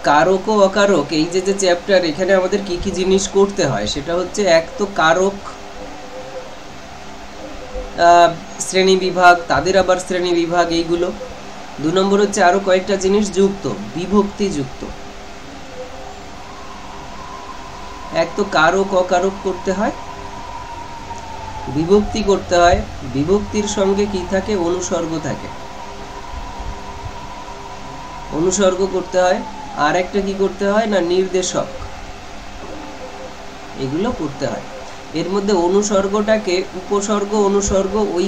কারক ও অকারক এই যে চ্যাপ্টার, এখানে আমাদের কি কি জিনিস করতে হয় সেটা হচ্ছে, এক তো কারক শ্রেণী বিভাগ, তাদের আবার শ্রেণী বিভাগ এইগুলো। 2 নম্বর হচ্ছে আরো কয়েকটা জিনিস যুক্ত, বিভক্তি যুক্ত। এক তো কারক অকারক করতে হয়, বিভক্তি করতে হয়, বিভক্তির সঙ্গে কি থাকে, অনুসর্গ থাকে, অনুসর্গ করতে হয়। আর একটা কি করতে হয় না, নির্দেশক, এগুলো করতে হয়। এর মধ্যে অনুসর্গটাকে উপসর্গ অনুসর্গ, ওই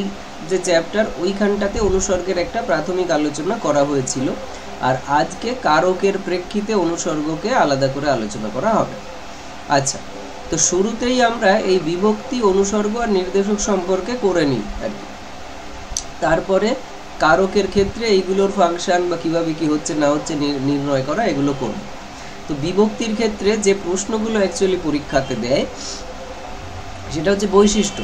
যে চ্যাপ্টার ওইখানটাতে অনুসর্গের একটা প্রাথমিক আলোচনা করা হয়েছিল, আর আজকে কারকের প্রেক্ষিতে অনুসর্গকে আলাদা করে আলোচনা করা হবে। আচ্ছা, তো শুরুতেই আমরা এই বিভক্তি, অনুসর্গ আর নির্দেশক সম্পর্কে করে নিই আর কি। তারপরে কারকের ক্ষেত্রে এইগুলোর ফাংশন বা কিভাবে কি হচ্ছে না হচ্ছে নির্ণয় করা, এগুলো করব। তো বিভক্তির ক্ষেত্রে যে প্রশ্নগুলো অ্যাকচুয়ালি পরীক্ষাতে দেয় সেটা হচ্ছে বৈশিষ্ট্য।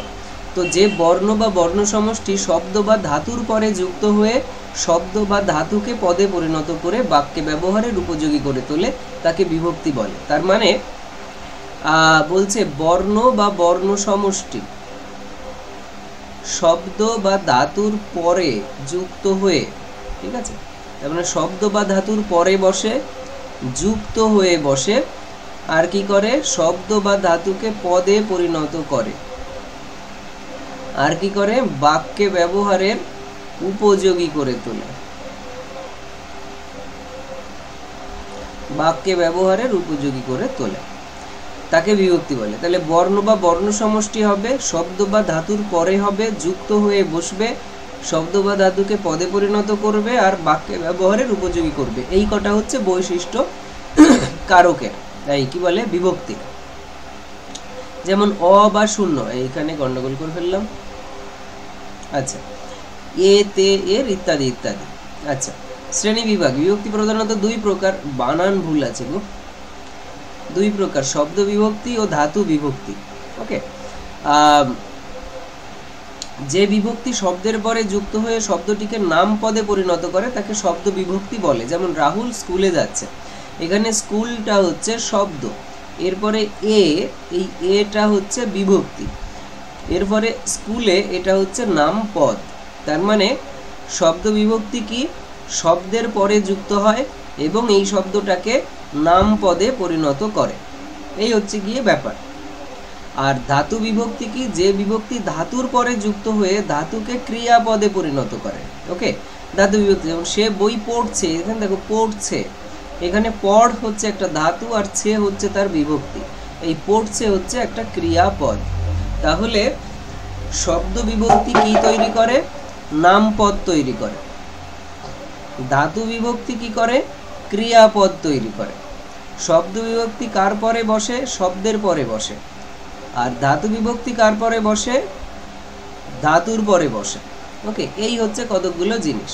তো যে বর্ণ বা বর্ণ সমষ্টি শব্দ বা ধাতুর পরে যুক্ত হয়ে শব্দ বা ধাতুকে পদে পরিণত করে বাক্যে ব্যবহারের উপযোগী করে তোলে তাকে বিভক্তি বলে। তার মানে বলছে বর্ণ বা বর্ণ সমষ্টি শব্দ বা ধাতুর পরে যুক্ত হয়ে, ঠিক আছে, তার মানে শব্দ বা ধাতুর পরে বসে, যুক্ত হয়ে বসে, আর কি করে, শব্দ বা ধাতুকে পদে পরিণত করে, আর কি করে, বাক্যে ব্যবহারের উপযোগী করে তোলে, বাক্যে ব্যবহারের উপযোগী করে তোলে, তাকে বিভক্তি বলে। তাহলে বর্ণ বা বর্ণ সমষ্টি হবে, শব্দ বা ধাতুর পরে হবে, যুক্ত হয়ে বসবে, শব্দ বা ধাতুকে পদে পরিণত করবে, আর বাক্যে ব্যবহারের উপযোগী করবে। এই কটা হচ্ছে বৈশিষ্ট্য কারকের, তাই কি বলে, বিভক্তি। যেমন অ বা শূন্য, এইখানে গন্ডগোল করে ফেললাম। আচ্ছা, এ তে এর ইত্যাদি ইত্যাদি। আচ্ছা, শ্রেণী বিভাগ, বিভক্তি প্রধানত 2 প্রকার, বানান ভুল আছে গো, 2 প্রকার, শব্দ বিভক্তি ও ধাতু বিভক্তি। ওকে, যে বিভক্তি শব্দের পরে যুক্ত হয়ে শব্দটিকে নাম পদে পরিণত করে তাকে শব্দ বিভক্তি বলে। যেমন রাহুল স্কুলে যাচ্ছে, এখানে স্কুলটা হচ্ছে শব্দ, এরপরে এই এটা হচ্ছে বিভক্তি, এরপরে স্কুলে এটা হচ্ছে নাম পদ। তার মানে শব্দ বিভক্তি কি, শব্দের পরে যুক্ত হয় এবং এই শব্দটাকে নাম পদে পরিণত করে, এই হচ্ছে গিয়ে ব্যাপার। আর ধাতু বিভক্তি কি, যে বিভক্তি ধাতুর পরে যুক্ত হয়ে ধাতুকে ক্রিয়াপদে পরিণত করে। ওকে, ধাতু বিভক্তি, যেমন সে বই পড়ছে, এখানে দেখো পড়ছে, এখানে পড় হচ্ছে একটা ধাতু আর ছে হচ্ছে তার বিভক্তি, এই পড়ছে হচ্ছে একটা ক্রিয়াপদ। তাহলে শব্দ বিভক্তি কি তৈরি করে, নামপদ তৈরি করে। ধাতু বিভক্তি কি করে, ক্রিয়াপদ তৈরি করে। শব্দ বিভক্তি কার পরে বসে, শব্দের পরে বসে, আর ধাতু বিভক্তি কার পরে বসে, ধাতুর পরে বসে। ওকে, এই হচ্ছে কতগুলো জিনিস।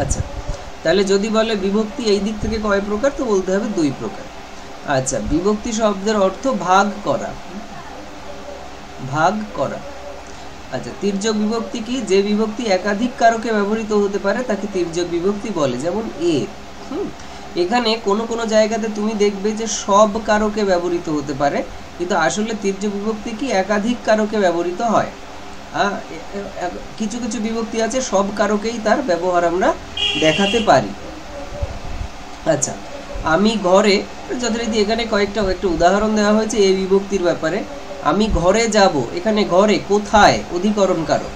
আচ্ছা, তাহলে যদি বলে বিভক্তি এই দিক থেকে কয় প্রকার, তো বলতে হবে 2 প্রকার। আচ্ছা, বিভক্তি শব্দের অর্থ ভাগ করা, ভাগ করা। আচ্ছা, তির্যক বিভক্তি কি, যে বিভক্তি একাধিক কারকে ব্যবহৃত হতে পারে তাকে তির্যক বিভক্তি বলে। যেমন এখানে কোন কোন জায়গাতে তুমি দেখবে যে সব কারকে ব্যবহৃত হতে পারে, কিন্তু আসলে তির্যক বিভক্তি কি একাধিক কারকে ব্যবহৃত হয়। কিছু কিছু বিভক্তি আছে সব কারকেই তার ব্যবহার আমরা দেখাতে পারি। আচ্ছা, আমি ঘরে, যথারীতি এখানে কয়েকটা উদাহরণ দেওয়া হয়েছে এই বিভক্তির ব্যাপারে। আমি ঘরে যাব, এখানে ঘরে কোথায় অধিকরণ কারক।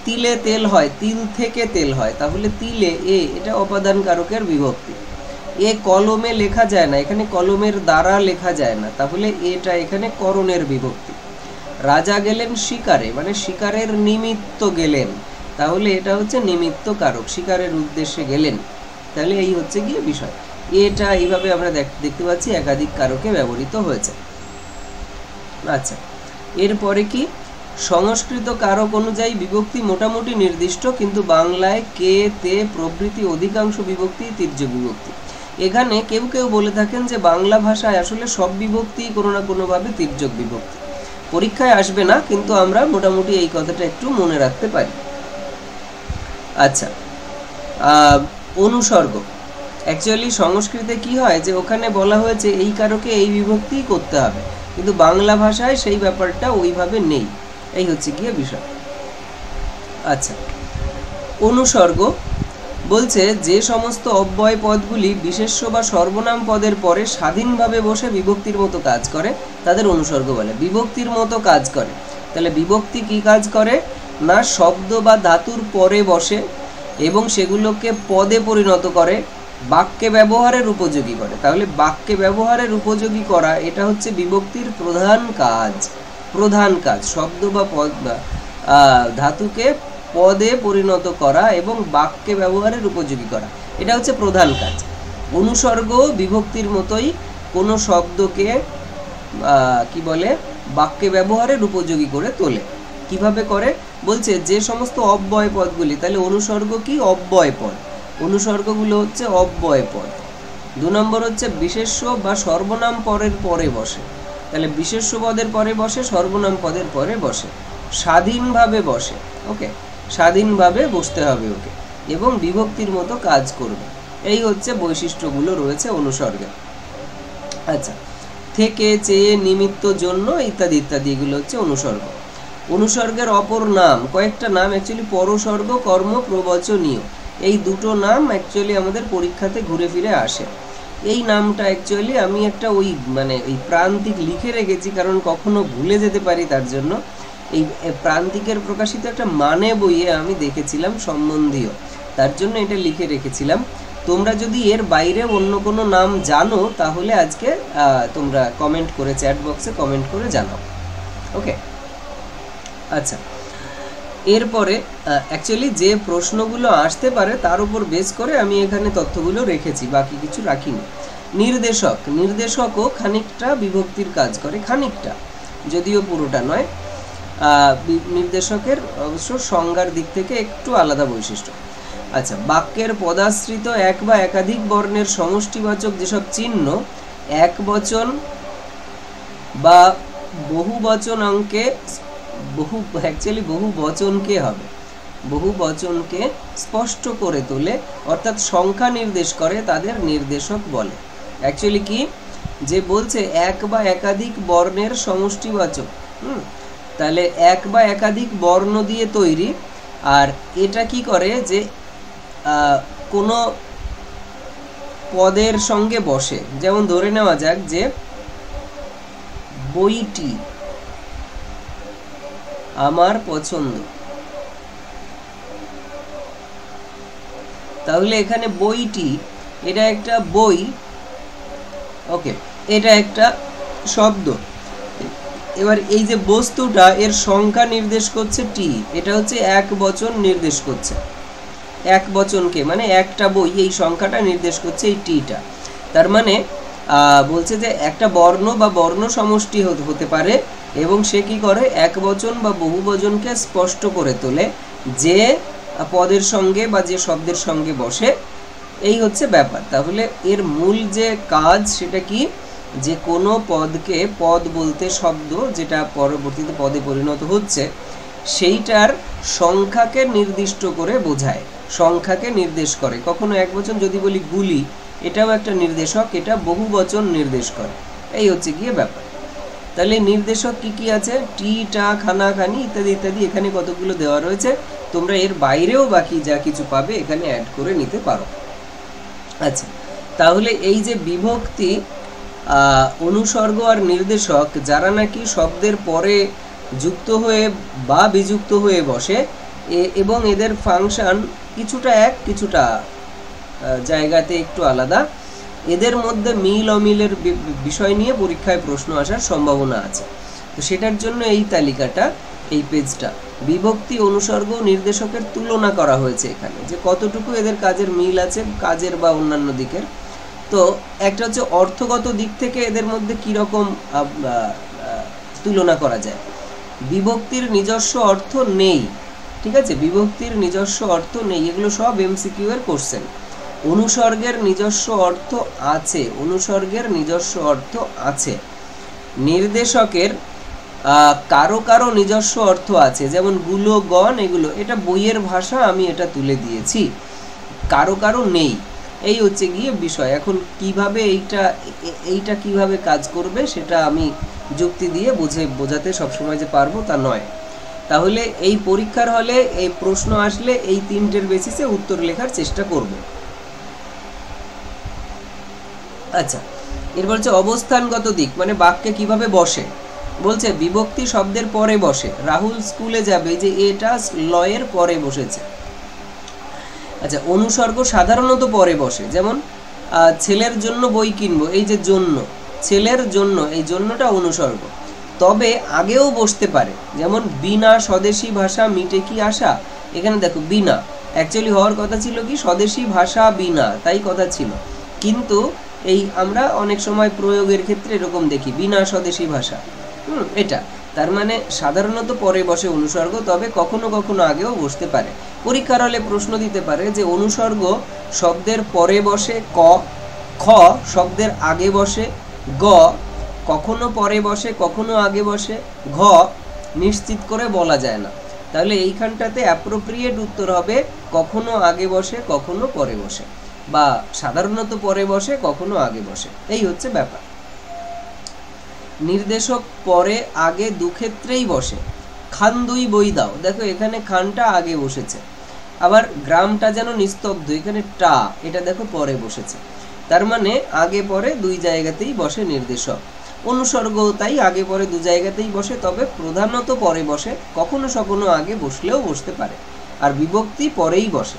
তিলে তেল হয়, তিল থেকে তেল হয়, তাহলে তিলে এটা অপাদান কারকের বিভক্তি। কলমে লেখা যায় না, এখানে কলমের দ্বারা লেখা যায় না, তাহলে এটা এখানে করণের বিভক্তি। রাজা গেলেন শিকারে, মানে শিকারের নিমিত্ত গেলেন, তাহলে এটা হচ্ছে নিমিত্ত কারক, শিকারের উদ্দেশ্যে গেলেন। তাহলে এই হচ্ছে গিয়ে বিষয়। এটা এইভাবে আমরা দেখতে পাচ্ছি একাধিক কারকে ব্যবহৃত হয়েছে। আচ্ছা, এরপরে কি, সংস্কৃত কারক অনুযায়ী বিভক্তি মোটামুটি নির্দিষ্ট, কিন্তু বাংলায় কে, তে প্রভৃতি অধিকাংশ বিভক্তি তির্যক বিভক্তি। এখানে কেউ কেউ বলে থাকেন যে বাংলা ভাষায় আসলে সব বিভক্তি কোনো না কোনোভাবে তির্যক বিভক্তি। পরীক্ষায় আসবে না, কিন্তু আমরা মোটামুটি এই কথাটা একটু মনে রাখতে পারি। আচ্ছা, অনুসর্গ, অ্যাকচুয়ালি সংস্কৃতে কি হয় যে ওখানে বলা হয়েছে এই কারকে এই বিভক্তিই করতে হবে, কিন্তু বাংলা ভাষায় সেই ব্যাপারটা ওইভাবে নেই। এই হচ্ছে গিয়ে বিষয়। আচ্ছা, অনুসর্গ বলছে যে সমস্ত অব্যয় পদগুলি বিশেষ্য বা সর্বনাম পদের পরে স্বাধীনভাবে বসে বিভক্তির মতো কাজ করে তাদের অনুসর্গ বলে। বিভক্তির মতো কাজ করে, তাহলে বিভক্তি কি কাজ করে না শব্দ বা ধাতুর পরে বসে এবং সেগুলোকে পদে পরিণত করে, বাক্যে ব্যবহারের উপযোগী করে। তাহলে বাক্যে ব্যবহারের উপযোগী করা এটা হচ্ছে বিভক্তির প্রধান কাজ। প্রধান কাজ শব্দ বা পদ বা ধাতুকে পদে পরিণত করা এবং বাক্যে ব্যবহারের উপযোগী করা, এটা হচ্ছে প্রধান কাজ। অনুসর্গ বিভক্তির মতোই কোনো শব্দকে কি বলে বাক্যে ব্যবহারের উপযোগী করে তোলে। কিভাবে করে বলছে যে সমস্ত অব্যয় পদগুলি, তাহলে অনুসর্গ কি অব্যয় পদ, অনুসর্গগুলো হচ্ছে অব্যয় পদ। 2 নম্বর হচ্ছে বিশেষ্য বা সর্বনাম পরের পরে বসে, তাহলে বিশেষ্য পদের পরে বসে, সর্বনাম পদের পরে বসে, স্বাধীনভাবে বসে। ওকে, স্বাধীনভাবে বসতে হবে ওকে, এবং বিভক্তির মতো কাজ করবে। এই হচ্ছে বৈশিষ্ট্যগুলো রয়েছে অনুসর্গে। আচ্ছা, থেকে, চেয়ে, নিমিত্ত, জন্য ইত্যাদি ইত্যাদি এগুলো হচ্ছে অনুসর্গ। অনুসর্গের অপর নাম কয়েকটা নাম, অ্যাকচুয়ালি পরসর্গ, কর্ম, প্রবচনীয়, এই দুটো নাম অ্যাকচুয়ালি আমাদের পরীক্ষাতে ঘুরে ফিরে আসে। এই নামটা অ্যাকচুয়ালি আমি একটা ওই প্রান্তিক লিখে রেখেছি, কারণ কখনো ভুলে যেতে পারি তার জন্য। এই প্রান্তিকের প্রকাশিত একটা মানে বইয়ে আমি দেখেছিলাম সম্বন্ধীয়, তার জন্য এটা লিখে রেখেছিলাম। তোমরা যদি এর বাইরে অন্য কোনো নাম জানো তাহলে আজকে তোমরা কমেন্ট করে, চ্যাট বক্সে কমেন্ট করে জানাও। ওকে, আচ্ছা, এরপরে অ্যাকচুয়ালি যে প্রশ্নগুলো আসতে পারে তার উপর বেস করে আমি এখানে তথ্যগুলো রেখেছি, বাকি কিছু রাখিনি। নির্দেশক, নির্দেশকও খানিকটা বিভক্তির কাজ করে, খানিকটা, যদিও পুরোটা নয়। নির্দেশকের অবশ্য সংজ্ঞার দিক থেকে একটু আলাদা বৈশিষ্ট্য। আচ্ছা, বাক্যের পদাশ্রিত এক বা একাধিক বর্ণের সমষ্টিবাচক যেসব চিহ্ন এক বচন বা বহু বচন অঙ্কে বহু বচনকে হবে, বহু বচনকে স্পষ্ট করে তোলে, অর্থাৎ সংখ্যা নির্দেশ করে, তাদের নির্দেশক বলে। অ্যাকচুয়ালি কি যে বলছে এক বা একাধিক বর্ণের সমষ্টিবাচক, তাহলে এক বা একাধিক বর্ণ দিয়ে তৈরি, আর এটা কি করে যে কোনো পদের সঙ্গে বসে। যেমন ধরে নেওয়া যাক যে বইটি আমার পছন্দ, তাহলে এখানে বইটি এটা একটা বই, ওকে, এটা একটা শব্দ। এবার এই যে বস্তুটা এর সংখ্যা নির্দেশ করছে টি, এটা হচ্ছে এক বচন নির্দেশ করছে, এক বচনকে মানে একটা বই, এই সংখ্যাটা নির্দেশ করছে এই টিটা। তার মানে বলছে যে একটা বর্ণ বা বর্ণ সমষ্টি হতে পারে এবং সে কি করে এক বচন বা বহু বচনকে স্পষ্ট করে তোলে যে পদের সঙ্গে বা যে শব্দের সঙ্গে বসে। এই হচ্ছে ব্যাপার। তাহলে এর মূল যে কাজ সেটা কি, যে কোনো পদকে, পদ বলতে শব্দ যেটা পরবর্তীতে পদে পরিণত হচ্ছে, সেইটার সংখ্যাকে নির্দিষ্ট করে বোঝায়, সংখ্যাকে নির্দেশ করে। কখনো এক বচন যদি বলি গুলি, এটাও একটা নির্দেশক, এটা বহু বচন নির্দেশ করে। এই হচ্ছে গিয়ে ব্যাপার। তাহলে নির্দেশক কি কি আছে, টি, টা, খানা, খানি ইত্যাদি ইত্যাদি, এখানে কতগুলো দেওয়া রয়েছে। তোমরা এর বাইরেও বাকি যা কিছু পাবে এখানে অ্যাড করে নিতে পারো। আচ্ছা, তাহলে এই যে বিভক্তি, অনুসর্গ আর নির্দেশক যারা নাকি শব্দের পরে যুক্ত হয়ে বা বিযুক্ত হয়ে বসে এবং এদের ফাংশন কিছুটা এক, কিছুটা জায়গাতে একটু আলাদা, এদের মধ্যে মিল অমিলের বিষয় নিয়ে পরীক্ষায় প্রশ্ন আসার সম্ভাবনা আছে। তো সেটার জন্য এই তালিকাটা, এই পেজটা বিভক্তি, অনুসর্গ, নির্দেশকের তুলনা করা হয়েছে এখানে, যে কতটুকু এদের কাজের মিল আছে, কাজের বা অন্যান্য দিকের। তো একটা হচ্ছে অর্থগত দিক থেকে এদের মধ্যে কীরকম তুলনা করা যায়। বিভক্তির নিজস্ব অর্থ নেই, ঠিক আছে, বিভক্তির নিজস্ব অর্থ নেই, এগুলো সব এমসিকিউ এর কোশ্চেন। অনুসর্গের নিজস্ব অর্থ আছে, অনুসর্গের নিজস্ব অর্থ আছে। নির্দেশকের কারো কারো নিজস্ব অর্থ আছে, যেমন গুলো, গণ, এগুলো, এটা বইয়ের ভাষা, আমি এটা তুলে দিয়েছি, কারো কারো নেই। এই হচ্ছে গিয়ে বিষয়। এখন কিভাবে এইটা কিভাবে কাজ করবে সেটা আমি যুক্তি দিয়ে বোঝাতে সবসময় যে পারবো তা নয়। তাহলে এই পরীক্ষার হলে এই প্রশ্ন আসলে এই তিনটের বেসিসে উত্তর লেখার চেষ্টা করব। আচ্ছা, এরপর হচ্ছে অবস্থানগত দিক, মানে বাক্যে কিভাবে বসে। বলছে বিভক্তি শব্দের পরে বসে। রাহুল স্কুলে যাবে, যে এটা লয়ের পরে বসেছে। আচ্ছা, অনুসর্গ সাধারণত পরে বসে, যেমন ছেলের জন্য বই কিনবো, এই যে জন্য, ছেলের জন্য, এই জন্যটা অনুসর্গ, তবে আগেও বসতে পারে। যেমন বিনা স্বদেশী ভাষা মিটে কি আশা, এখানে দেখো বিনা, অ্যাকচুয়ালি হওয়ার কথা ছিল কি স্বদেশী ভাষা বিনা, তাই কথা ছিল, কিন্তু এই আমরা অনেক সময় প্রয়োগের ক্ষেত্রে এরকম দেখি বিনা স্বদেশী ভাষা, এটা তার মানে সাধারণত পরে বসে অনুসর্গ, তবে কখনো কখনো আগেও বসতে পারে। পরীক্ষার হলে প্রশ্ন দিতে পারে যে অনুসর্গ শব্দের পরে বসে ক, খ শব্দের আগে বসে গ, কখনো পরে বসে কখনো আগে বসে ঘ, নিশ্চিত করে বলা যায় না। তাহলে এইখানটাতে অ্যাপ্রোপ্রিয়েট উত্তর হবে কখনো আগে বসে কখনো পরে বসে, বা সাধারণত পরে বসে কখনো আগে বসে, এই হচ্ছে ব্যাপার। নির্দেশক পরে আগে দুক্ষেত্রেই বসে। খান দুই বই দাও, দেখো এখানে খানটা আগে বসেছে, আবার গ্রামটা যেন নিস্তব্ধ, এখানে টা, এটা দেখো পরে বসেছে, তার মানে আগে পরে দুই জায়গাতেই বসে নির্দেশক। অনুসর্গ তাই আগে পরে দু জায়গাতেই বসে, তবে প্রধানত পরে বসে, কখনো কখনো আগে বসলেও বসতে পারে, আর বিভক্তি পরেই বসে।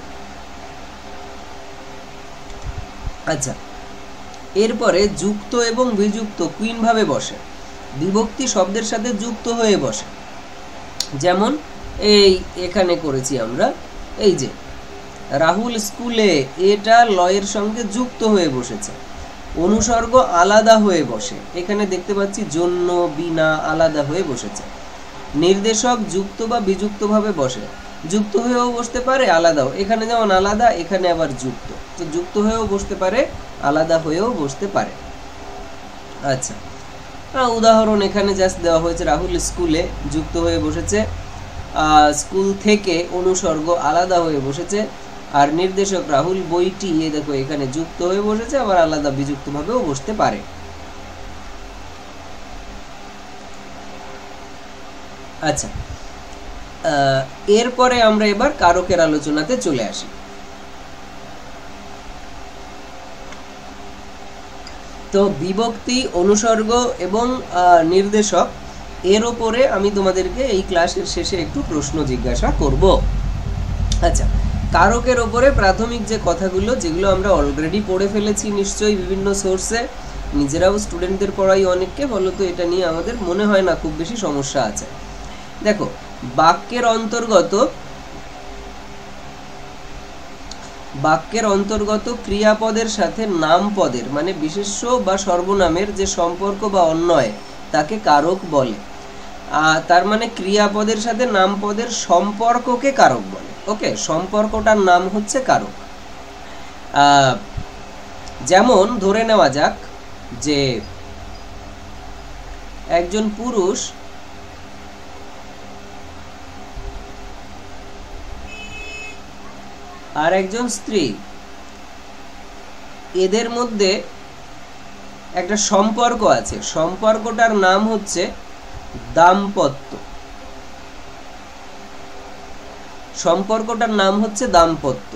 আচ্ছা, এরপরে যুক্ত এবং বিযুক্ত কুইন ভাবে বসে। বিভক্তি শব্দের সাথে যুক্ত হয়ে বসে, যেমন এই এখানে করেছি আমরা, এই যে রাহুল স্কুলে, এটা লয়ের সঙ্গে যুক্ত হয়ে বসেছে। অনুসর্গ আলাদা হয়ে বসে, এখানে দেখতে পাচ্ছি জন্য বিনা আলাদা হয়ে বসেছে। নির্দেশক যুক্ত বা বিযুক্ত ভাবে বসে, যুক্ত হয়েও বসতে পারে আলাদাও, এখানে যেমন আলাদা, এখানে আবার যুক্ত, তো যুক্ত হয়েও বসতে পারে আলাদা হয়েও বসতে পারে। আচ্ছা, উদাহরণ এখানে জাস্ট দেওয়া হয়েছে, রাহুল স্কুলে যুক্ত হয়ে বসেছে, স্কুল থেকে অনুসর্গ আলাদা হয়ে বসেছে, আর নির্দেশক রাহুল বইটি, এ দেখো এখানে যুক্ত হয়ে বসেছে, আবার আলাদা বিযুক্ত ভাবেও বসতে পারে। আচ্ছা, এরপরে আমরা এবার কারকের আলোচনাতে চলে আসি। তো বিভক্তি, অনুসর্গ এবং নির্দেশক, এর ওপরে আমি তোমাদেরকে এই ক্লাসের শেষে একটু প্রশ্ন জিজ্ঞাসা করব। আচ্ছা, কারকের ওপরে প্রাথমিক যে কথাগুলো, যেগুলো আমরা অলরেডি পড়ে ফেলেছি নিশ্চয়ই বিভিন্ন সোর্সে, নিজেরাও স্টুডেন্টদের পড়াই অনেককে, ফলত এটা নিয়ে আমাদের মনে হয় না খুব বেশি সমস্যা আছে। দেখো, বাক্যের অন্তর্গত ক্রিয়াপদের সাথে নামপদের, মানে বিশেষ্য বা সর্বনামের যে সম্পর্ক বা অন্বয়, তাকে কারক বলে। তার মানে ক্রিয়াপদের সাথে নামপদের সম্পর্ককে কারক বলে। ওকে, সম্পর্কটার নাম হচ্ছে কারক। যেমন ধরে নেওয়া যাক যে একজন পুরুষ আর একজন স্ত্রী, এদের মধ্যে একটা সম্পর্ক আছে, সম্পর্কটার নাম হচ্ছে দাম্পত্য। সম্পর্কটার নাম হচ্ছে দাম্পত্য।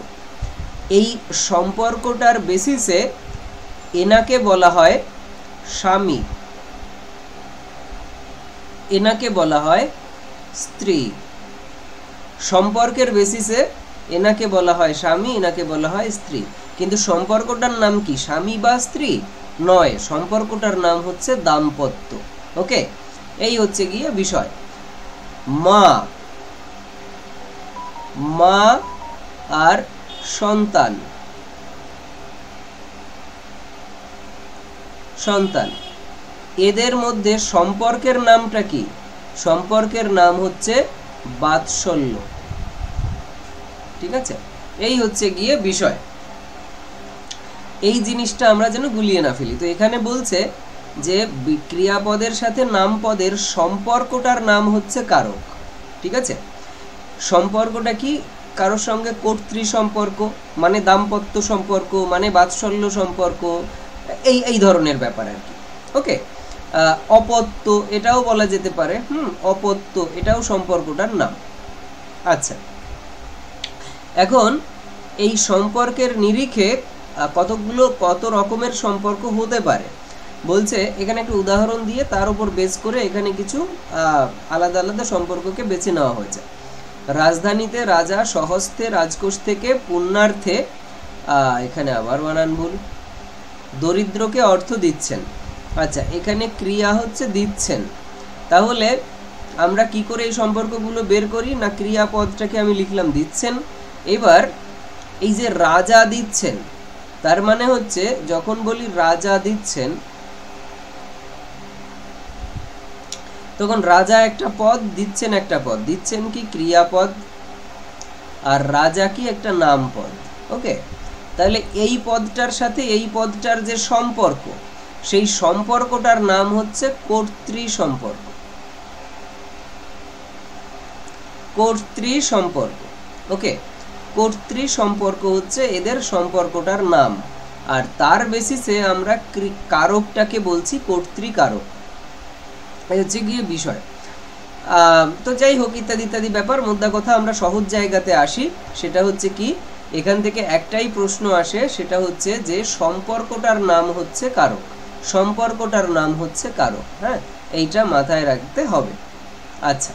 এই সম্পর্কটার বেসিসে এনাকে বলা হয় স্বামী, এনাকে বলা হয় স্ত্রী। সম্পর্কের বেসিসে এনাকে বলা হয় স্বামী, এনাকে বলা হয় স্ত্রী, কিন্তু সম্পর্কটার নাম কি স্বামী বা স্ত্রী নয়, সম্পর্কটার নাম হচ্ছে দাম্পত্য। ওকে, এই হচ্ছে গিয়ে বিষয়। মা, মা আর সন্তান, সন্তান, এদের মধ্যে সম্পর্কের নামটা কি? সম্পর্কের নাম হচ্ছে বাৎসল্য। ঠিক আছে, এই হচ্ছে গিয়ে বিষয়। এই জিনিসটা আমরা যেন গুলিয়ে না ফেলি। তো এখানে বলছে যে ক্রিয়াপদের সাথে নামপদের সম্পর্কটার নাম হচ্ছে কারক। ঠিক আছে, সম্পর্কটা কি? কারোর সঙ্গে কর্তৃ সম্পর্ক মানে দাম্পত্য সম্পর্ক মানে বাৎসল্য সম্পর্ক, এই ধরনের ব্যাপার আর কি। ওকে, অপত্য এটাও বলা যেতে পারে, অপত্য এটাও সম্পর্কটার নাম। আচ্ছা, এখন এই সম্পর্কের নিরিখে কত রকমের সম্পর্ক হতে পারে বলছে। এখানে একটা উদাহরণ দিয়ে তার উপর বেস করে এখানে কিছু আলাদা আলাদা সম্পর্ককে বেছে নেওয়া হয়েছে। রাজধানীতে রাজা স্বহস্তে রাজকোষ থেকে পুণ্যার্থে, এখানে আবার বানান ভুল, দরিদ্রকে অর্থ দিচ্ছেন। আচ্ছা, এখানে ক্রিয়া হচ্ছে দিচ্ছেন। তাহলে আমরা কি করে এই সম্পর্কগুলো বের করি না, ক্রিয়াপদটাকে আমি লিখলাম দিচ্ছেন। এবার এই যে রাজা দিচ্ছেন, তার মানে হচ্ছে যখন বলি রাজা দিচ্ছেন তখন রাজা একটা পদ, দিচ্ছেন একটা পদ। দিচ্ছেন কি ক্রিয়াপদ আর রাজা কি একটা নাম পদ। ওকে, তাহলে এই পদটার সাথে এই পদটার যে সম্পর্ক, সেই সম্পর্কটার নাম হচ্ছে কর্তৃ সম্পর্ক। কর্তৃ সম্পর্ক, ওকে, কর্তৃ সম্পর্ক হচ্ছে এদের সম্পর্কটার নাম। আর তার বেসিসে আমরা কারকটাকে বলছি কর্তৃকারক। এই হচ্ছে গিয়ে বিষয়। তো যাই হোক, ইত্যাদি ইত্যাদি ব্যাপার। মোদ্দা কথা আমরা সহজ জায়গাতে আসি, সেটা হচ্ছে কি, এখান থেকে একটাই প্রশ্ন আসে, সেটা হচ্ছে যে সম্পর্কটার নাম হচ্ছে কারক, সম্পর্কটার নাম হচ্ছে কারক। হ্যাঁ, এইটা মাথায় রাখতে হবে। আচ্ছা,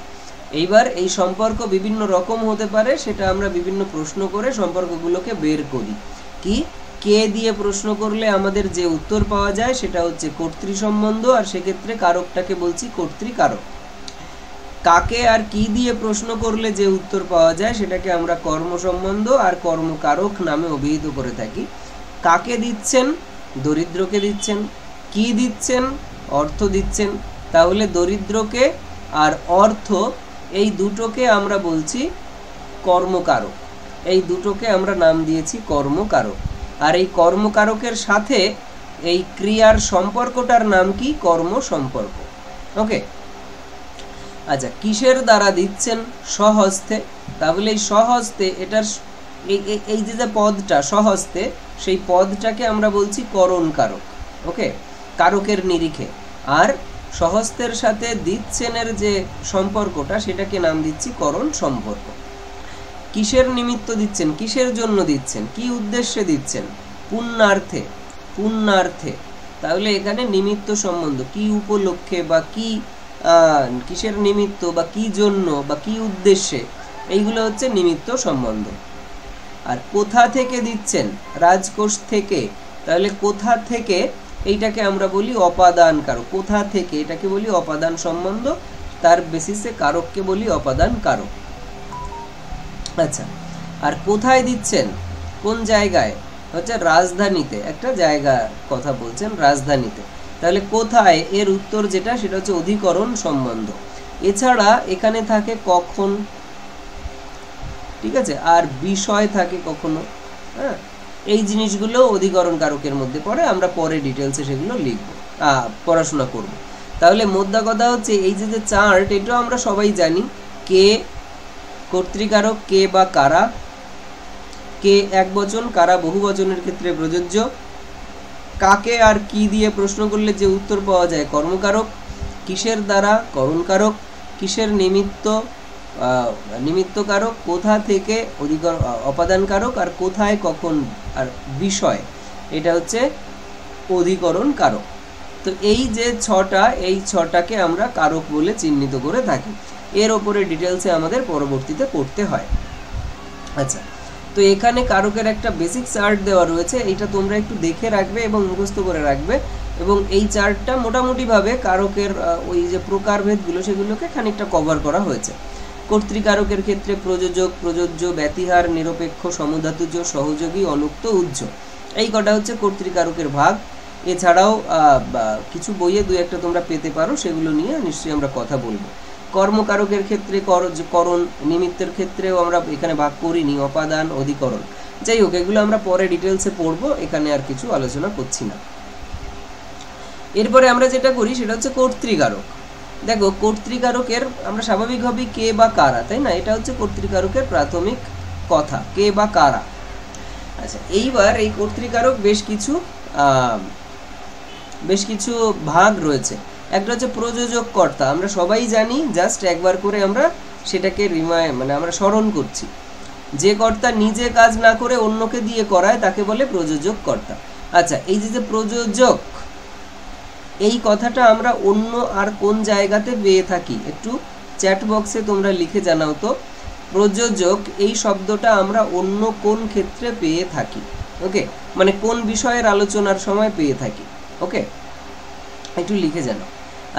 এইবার এই সম্পর্ক বিভিন্ন রকম হতে পারে, সেটা আমরা বিভিন্ন প্রশ্ন করে সম্পর্কগুলোকে বের করি। কি, কে দিয়ে প্রশ্ন করলে আমাদের যে উত্তর পাওয়া যায় সেটা হচ্ছে কর্তৃ সম্বন্ধ, আর সেক্ষেত্রে কারকটাকে বলছি কর্তৃকারক। কাকে আর কি দিয়ে প্রশ্ন করলে যে উত্তর পাওয়া যায় সেটাকে আমরা কর্ম সম্বন্ধ আর কর্মকারক নামে অভিহিত করে থাকি। কাকে দিচ্ছেন, দরিদ্রকে দিচ্ছেন। কি দিচ্ছেন, অর্থ দিচ্ছেন। তাহলে দরিদ্রকে আর অর্থ, এই দুটোকে আমরা বলছি কর্মকারক। এই দুটোকে আমরা নাম দিয়েছি কর্মকারক। আর এই কর্মকারকের সাথে এই ক্রিয়ার সম্পর্কটার নাম কি, কর্ম সম্পর্ক। ওকে, আচ্ছা, কিসের দ্বারা দিচ্ছেন, স্বহস্তে। তাহলে এই স্বহস্তে, এটার এই যে পদটা স্বহস্তে, সেই পদটাকে আমরা বলছি করণ কারক। ওকে, কারকের নিরিখে। আর স্বহস্তের সাথে দিচ্ছেনের যে সম্পর্কটা, সেটাকে নাম দিচ্ছি করণ সম্পর্ক। কিসের নিমিত্ত দিচ্ছেন, কিসের জন্য দিচ্ছেন, কি উদ্দেশ্যে দিচ্ছেন, পুণ্যার্থে। পুণ্যার্থে, তাহলে এখানে নিমিত্ত সম্বন্ধ, কি উপলক্ষে বা কি কিসের নিমিত্ত বা কি জন্য বা কি উদ্দেশ্যে, এইগুলো হচ্ছে নিমিত্ত সম্বন্ধ। আর কোথা থেকে দিচ্ছেন, রাজকোষ থেকে। তাহলে কোথা থেকে, এইটাকে আমরা বলি অপাদান কারক। কোথা থেকে, এটাকে বলি অপাদান সম্বন্ধ, তার বেসিসে কারককে বলি অপাদান কারক। আচ্ছা, আর কোথায় দিচ্ছেন, কোন জায়গায়, হচ্ছে রাজধানীতে, একটা জায়গার কথা বলছেন, রাজধানীতে। তাহলে কোথায়, এর উত্তর যেটা, সেটা হচ্ছে অধিকরণ সম্বন্ধ। এছাড়া এখানে থাকে কখন, ঠিক আছে, আর বিষয় থাকে কখনো। হ্যাঁ, এই জিনিসগুলো অধিকরণ কারকের মধ্যে পড়ে, আমরা পরে ডিটেলসে সেগুলো লিখব, পড়াশোনা করব। তাহলে মোদ্দা কথা হচ্ছে এই যে চার্ট, এটাও আমরা সবাই জানি। কে কর্তৃকারক, কে বা কারা। কে একবচন, কারা বহুবচনের ক্ষেত্রে প্রযোজ্য। কাকে আর কি দিয়ে প্রশ্ন করলে যে উত্তর পাওয়া যায়, কর্মকারক। কিসের দ্বারা, করণকারক। কিসের নিমিত্ত, নিমিত্তকারক। কোথা থেকে, অপাদান কারক। আর কোথায়, কখন আর বিষয়, এটা হচ্ছে অধিকরণ কারক। তো এই যে ছটা, এই ছটাকে আমরা কারক বলে চিহ্নিত করে থাকি। এর ওপরে ডিটেলসে আমাদের পরবর্তীতে পড়তে হয়। আচ্ছা, তো এখানে কারকের একটা বেসিক চার্ট দেওয়া রয়েছে, এইটা তোমরা একটু দেখে রাখবে এবং মুখস্থ করে রাখবে। এবং এই চার্টটা মোটামুটিভাবে কারকের ওই যে প্রকারভেদগুলো, সেগুলোকে খানিকটা কভার করা হয়েছে। কর্তৃকারকের ক্ষেত্রে প্রযোজক, প্রযোজ্য, ব্যতিহার, নিরপেক্ষ, সমধাতুজ, সহযোগী, অনুক্ত, উজ্জ, এই কটা হচ্ছে কর্তৃকারকের ভাগ। এছাড়াও কিছু বইয়ে দু একটা তোমরা পেতে পারো, সেগুলো নিয়ে নিশ্চয়ই আমরা কথা বলবো। কর্মকারকের ক্ষেত্রে করণ, নিমিত্তের ক্ষেত্রেও আমরা এখানে ভাগ করিনি, অপাদান, অধিকরণ। যাই হোক, এগুলো আমরা পরে ডিটেলসে পড়বো, এখানে আর কিছু আলোচনা করছি না। এরপরে আমরা যেটা করি সেটা হচ্ছে কর্তৃকারক। দেখো, কর্তৃকারকের আমরা স্বাভাবিকভাবেই কে বা কারা, তাই না, এটা হচ্ছে কর্তৃকারকের প্রাথমিক কথা, কে বা কারা। আচ্ছা, এইবার এই কর্তৃকারক বেশ কিছু ভাগ রয়েছে। একটা হচ্ছে প্রযোজক কর্তা, আমরা সবাই জানি, জাস্ট একবার করে আমরা সেটাকে আমরা স্মরণ করছি। যে কর্তা নিজে কাজ না করে অন্যকে দিয়ে করায় তাকে বলে প্রযোজক কর্তা। আচ্ছা, এই যে প্রযোজক, এই কথাটা আমরা অন্য আর কোন জায়গাতে পেয়ে থাকি, একটু চ্যাট বক্সে তোমরা লিখে জানাও তো। প্রযোজক এই শব্দটা আমরা অন্য কোন ক্ষেত্রে পেয়ে থাকি? ওকে, মানে কোন বিষয়ের আলোচনার সময় পেয়ে থাকি? ওকে, একটু লিখে জানাও।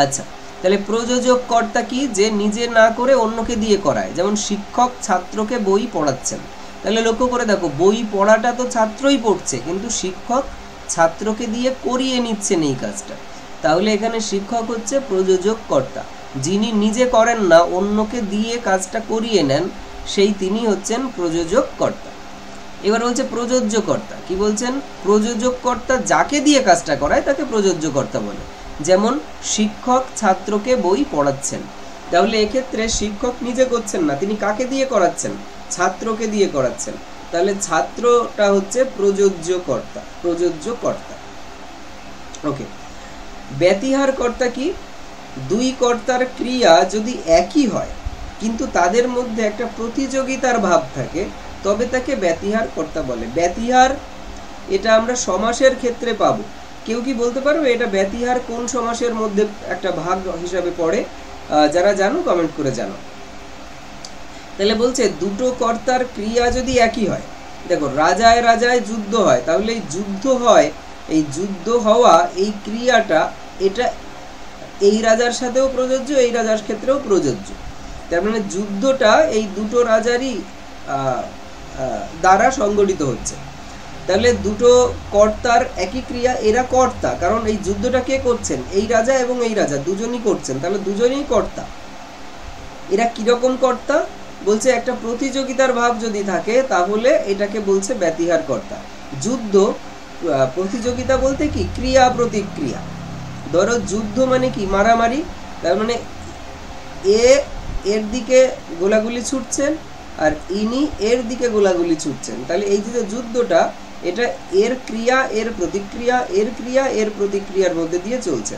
আচ্ছা, তাহলে প্রযোজক কর্তা কি? যে নিজে না করে অন্যকে দিয়ে করায়। যেমন শিক্ষক ছাত্রকে বই পড়াচ্ছেন, তাহলে লক্ষ্য করে দেখো, বই পড়াটা তো ছাত্রই পড়ছে, কিন্তু শিক্ষক ছাত্রকে দিয়ে করিয়ে নিচ্ছেন এই কাজটা। তাহলে এখানে শিক্ষক হচ্ছে প্রযোজক কর্তা। যিনি নিজে করেন না, অন্যকে দিয়ে কাজটা করিয়ে নেন, তিনি হচ্ছেন প্রযোজক কর্তা। এবার বলছে প্রযোজ্য কর্তা। কি বলছেন? প্রযোজক কর্তা যাকে দিয়ে কাজটা করায় তাকে প্রযোজ্য কর্তা বলে। যেমন শিক্ষক ছাত্রকে বই পড়াচ্ছেন, তাহলে এক্ষেত্রে শিক্ষক নিজে করছেন না, তিনি কাকে দিয়ে করাচ্ছেন? ছাত্রকে দিয়ে করাচ্ছেন। তাহলে ছাত্রটা হচ্ছে প্রযোজ্য কর্তা। ওকে, ব্যতিহার কর্তা কি? দুই কর্তার ক্রিয়া যদি একই হয় কিন্তু তাদের মধ্যে একটা প্রতিযোগিতার ভাব থাকে, তবে তাকে ব্যতিহার কর্তা বলে। ব্যতিহার, এটা আমরা সমাসের ক্ষেত্রে পাবো। কেউ কি বলতে পারবে এটা ব্যতিহার কোন সমাসের মধ্যে একটা ভাগ হিসাবে পড়ে? যারা জানো কমেন্ট করে জানো। তাহলে বলছে দুটো কর্তার ক্রিয়া যদি একই হয়, দেখো রাজায় রাজায় যুদ্ধ হয়, তাহলে এই যুদ্ধ হয়, এই যুদ্ধ হওয়া, এই ক্রিয়াটা, এটা এই রাজার সাথেও প্রযোজ্য, এই রাজার ক্ষেত্রেও প্রযোজ্য। তার মানে যুদ্ধটা এই দুটো রাজারই দ্বারা সংগঠিত হচ্ছে। তাহলে দুটো কর্তার একই ক্রিয়া, এরা কর্তা, কারণ এই যুদ্ধটা কে করছেন? এই রাজা এবং এই রাজা দুজনই করছেন, তাহলে দুজনেই কর্তা। এরা কিরকম কর্তা? বলছে একটা প্রতিযোগিতার ভাব যদি থাকে তাহলে এটাকে বলছে ব্যতিহার কর্তা। যুদ্ধ, প্রতিযোগিতা বলতে কি? ক্রিয়া প্রতিক্রিয়া। ধরো যুদ্ধ মানে কি? মারামারি। তার মানে এর দিকে গোলাগুলি ছুটছেন আর ইনি এর দিকে গোলাগুলি ছুটছেন, তাহলে এই যে যুদ্ধটা, এটা এর ক্রিয়া এর প্রতিক্রিয়া, এর ক্রিয়া এর প্রতিক্রিয়ার মধ্যে দিয়ে চলছে।